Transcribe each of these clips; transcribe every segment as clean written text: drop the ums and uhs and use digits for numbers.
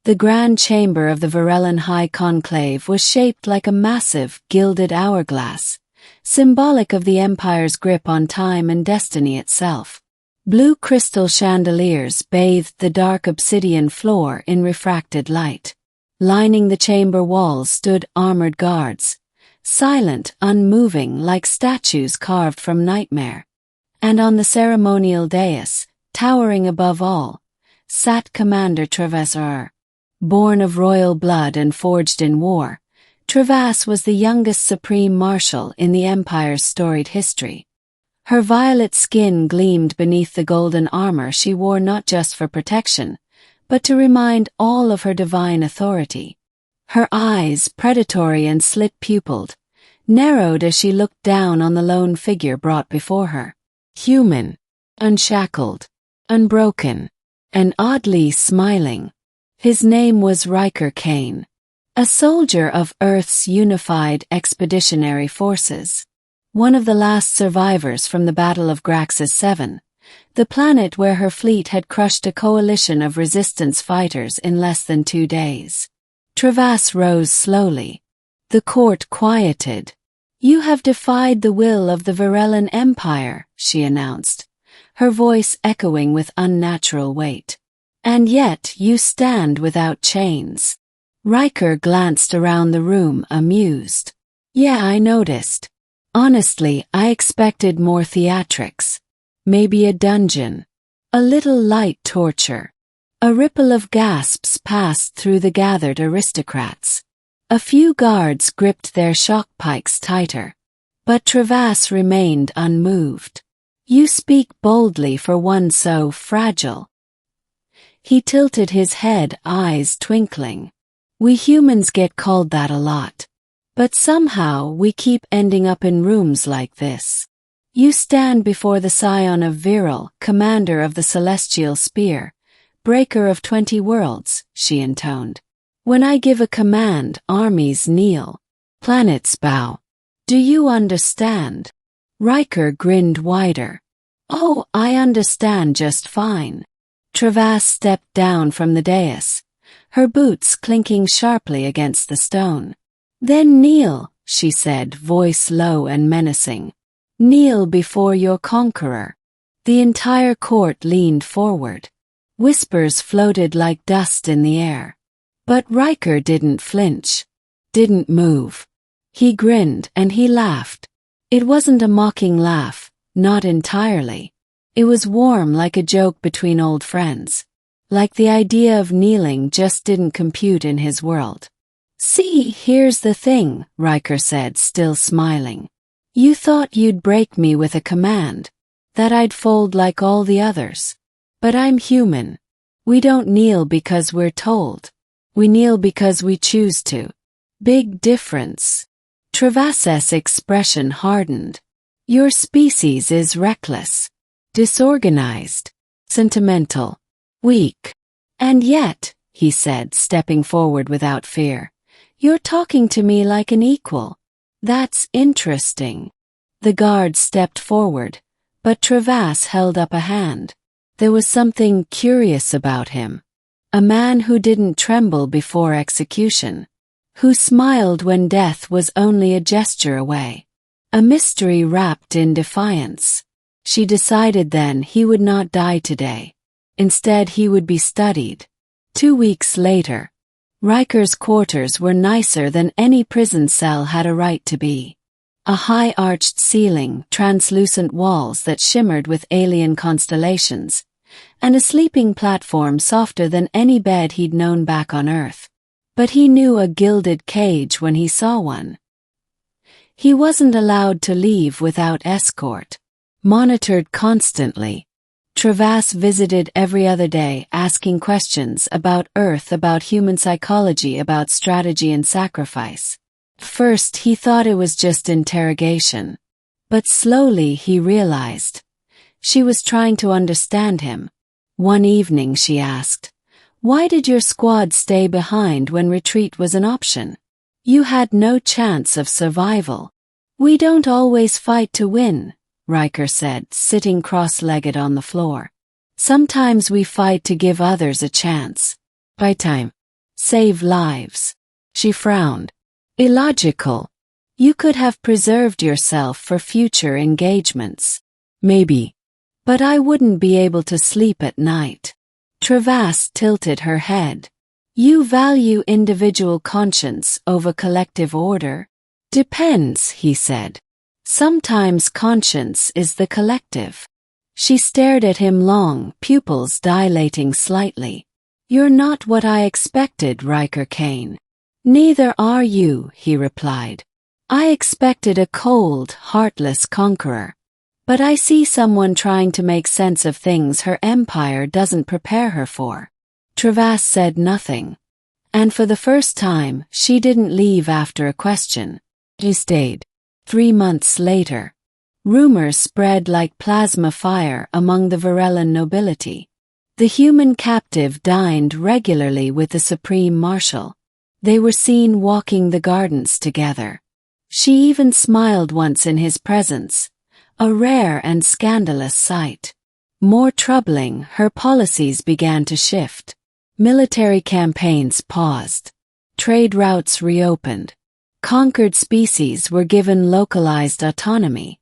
The grand chamber of the Varellan High Conclave was shaped like a massive, gilded hourglass, symbolic of the Empire's grip on time and destiny itself. Blue crystal chandeliers bathed the dark obsidian floor in refracted light. Lining the chamber walls stood armored guards, silent, unmoving like statues carved from nightmare. And on the ceremonial dais, towering above all, sat Commander Travas. Born of royal blood and forged in war, Travas was the youngest supreme marshal in the Empire's storied history. Her violet skin gleamed beneath the golden armor she wore not just for protection, but to remind all of her divine authority. Her eyes, predatory and slit-pupilled, narrowed as she looked down on the lone figure brought before her. Human, unshackled, unbroken, and oddly smiling. His name was Riker Kane, a soldier of Earth's unified expeditionary forces. One of the last survivors from the Battle of Graxis 7, the planet where her fleet had crushed a coalition of resistance fighters in less than 2 days. Travas rose slowly. The court quieted. "You have defied the will of the Varellan Empire," she announced, her voice echoing with unnatural weight. "And yet you stand without chains." Riker glanced around the room, amused. "Yeah, I noticed. Honestly, I expected more theatrics. Maybe a dungeon. A little light torture." A ripple of gasps passed through the gathered aristocrats. A few guards gripped their shock pikes tighter. But Travas remained unmoved. "You speak boldly for one so fragile." He tilted his head, eyes twinkling. "We humans get called that a lot. But somehow we keep ending up in rooms like this. You stand before the scion of Viral, commander of the Celestial Spear, breaker of 20 worlds," she intoned. "When I give a command, armies kneel. Planets bow. Do you understand?" Riker grinned wider. "Oh, I understand just fine." Travas stepped down from the dais, her boots clinking sharply against the stone. "Then kneel," she said, voice low and menacing. "Kneel before your conqueror." The entire court leaned forward. Whispers floated like dust in the air. But Riker didn't flinch, didn't move. He grinned and he laughed. It wasn't a mocking laugh, not entirely. It was warm like a joke between old friends. Like the idea of kneeling just didn't compute in his world. "See, here's the thing," Riker said, still smiling. "You thought you'd break me with a command, that I'd fold like all the others. But I'm human. We don't kneel because we're told. We kneel because we choose to. Big difference." Travas's expression hardened. "Your species is reckless, disorganized, sentimental, weak. And yet," he said, stepping forward without fear, "you're talking to me like an equal. That's interesting." The guard stepped forward, but Travas held up a hand. There was something curious about him. A man who didn't tremble before execution, who smiled when death was only a gesture away. A mystery wrapped in defiance. She decided then he would not die today. Instead he would be studied. 2 weeks later, Riker's quarters were nicer than any prison cell had a right to be. A high arched ceiling, translucent walls that shimmered with alien constellations, and a sleeping platform softer than any bed he'd known back on Earth. But he knew a gilded cage when he saw one. He wasn't allowed to leave without escort. Monitored constantly. Travas visited every other day, asking questions about Earth, about human psychology, about strategy and sacrifice. First he thought it was just interrogation. But slowly he realized. She was trying to understand him. One evening she asked, "Why did your squad stay behind when retreat was an option? You had no chance of survival." "We don't always fight to win," Riker said, sitting cross-legged on the floor. "Sometimes we fight to give others a chance. By time." Save lives. She frowned. Illogical. You could have preserved yourself for future engagements. Maybe. But I wouldn't be able to sleep at night. Travasse tilted her head. You value individual conscience over collective order? Depends, he said. Sometimes conscience is the collective. She stared at him long, pupils dilating slightly. You're not what I expected, Riker Kane. Neither are you, he replied. I expected a cold, heartless conqueror. But I see someone trying to make sense of things her empire doesn't prepare her for. Travasse said nothing. And for the first time, she didn't leave after a question. She stayed. 3 months later. Rumors spread like plasma fire among the Varellan nobility. The human captive dined regularly with the Supreme Marshal. They were seen walking the gardens together. She even smiled once in his presence, a rare and scandalous sight. More troubling, her policies began to shift. Military campaigns paused. Trade routes reopened. Conquered species were given localized autonomy.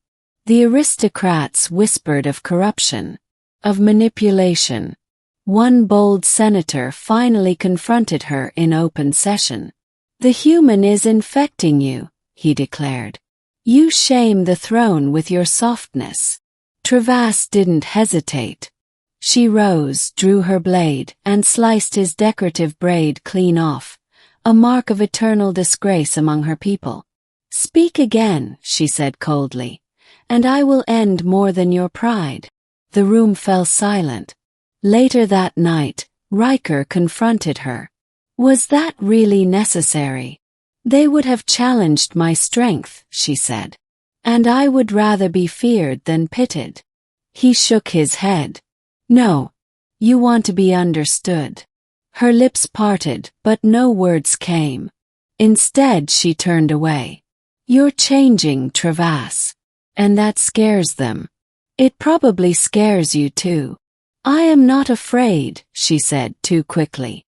The aristocrats whispered of corruption, of manipulation. One bold senator finally confronted her in open session. The human is infecting you, he declared. You shame the throne with your softness. Travasse didn't hesitate. She rose, drew her blade, and sliced his decorative braid clean off, a mark of eternal disgrace among her people. Speak again, she said coldly, and I will end more than your pride. The room fell silent. Later that night, Riker confronted her. Was that really necessary? They would have challenged my strength, she said. And I would rather be feared than pitied. He shook his head. No. You want to be understood. Her lips parted, but no words came. Instead, she turned away. You're changing, Travasse. And that scares them. It probably scares you too. I am not afraid, she said too quickly.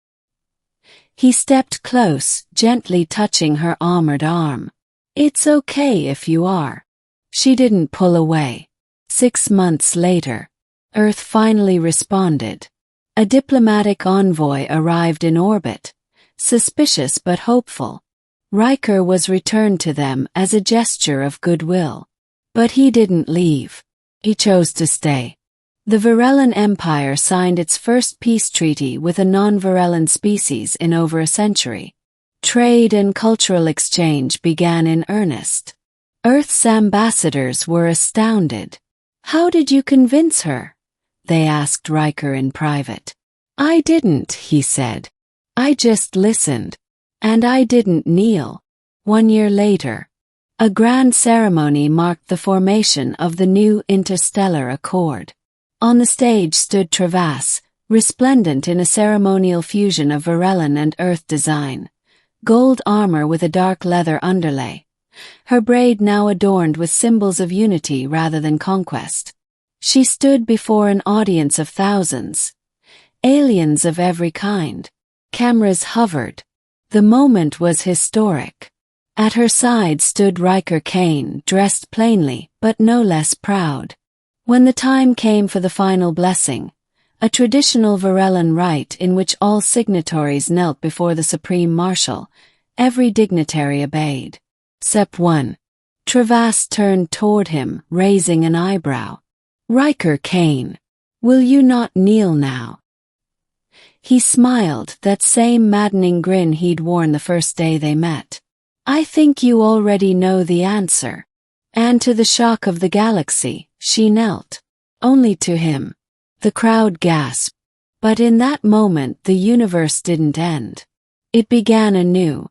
He stepped close, gently touching her armored arm. It's okay if you are. She didn't pull away. 6 months later, Earth finally responded. A diplomatic envoy arrived in orbit, suspicious but hopeful. Riker was returned to them as a gesture of goodwill. But he didn't leave. He chose to stay. The Varellan Empire signed its first peace treaty with a non-Varellan species in over a century. Trade and cultural exchange began in earnest. Earth's ambassadors were astounded. How did you convince her? They asked Riker in private. I didn't, he said. I just listened. And I didn't kneel. 1 year later, a grand ceremony marked the formation of the new Interstellar Accord. On the stage stood Travasse, resplendent in a ceremonial fusion of Varellan and Earth design. Gold armor with a dark leather underlay. Her braid now adorned with symbols of unity rather than conquest. She stood before an audience of thousands. Aliens of every kind. Cameras hovered. The moment was historic. At her side stood Riker Kane, dressed plainly, but no less proud. When the time came for the final blessing, a traditional Varellan rite in which all signatories knelt before the Supreme Marshal, every dignitary obeyed. Step 1. Travasse turned toward him, raising an eyebrow. Riker Kane, will you not kneel now? He smiled, that same maddening grin he'd worn the first day they met. I think you already know the answer. And to the shock of the galaxy, she knelt. Only to him. The crowd gasped. But in that moment the universe didn't end. It began anew.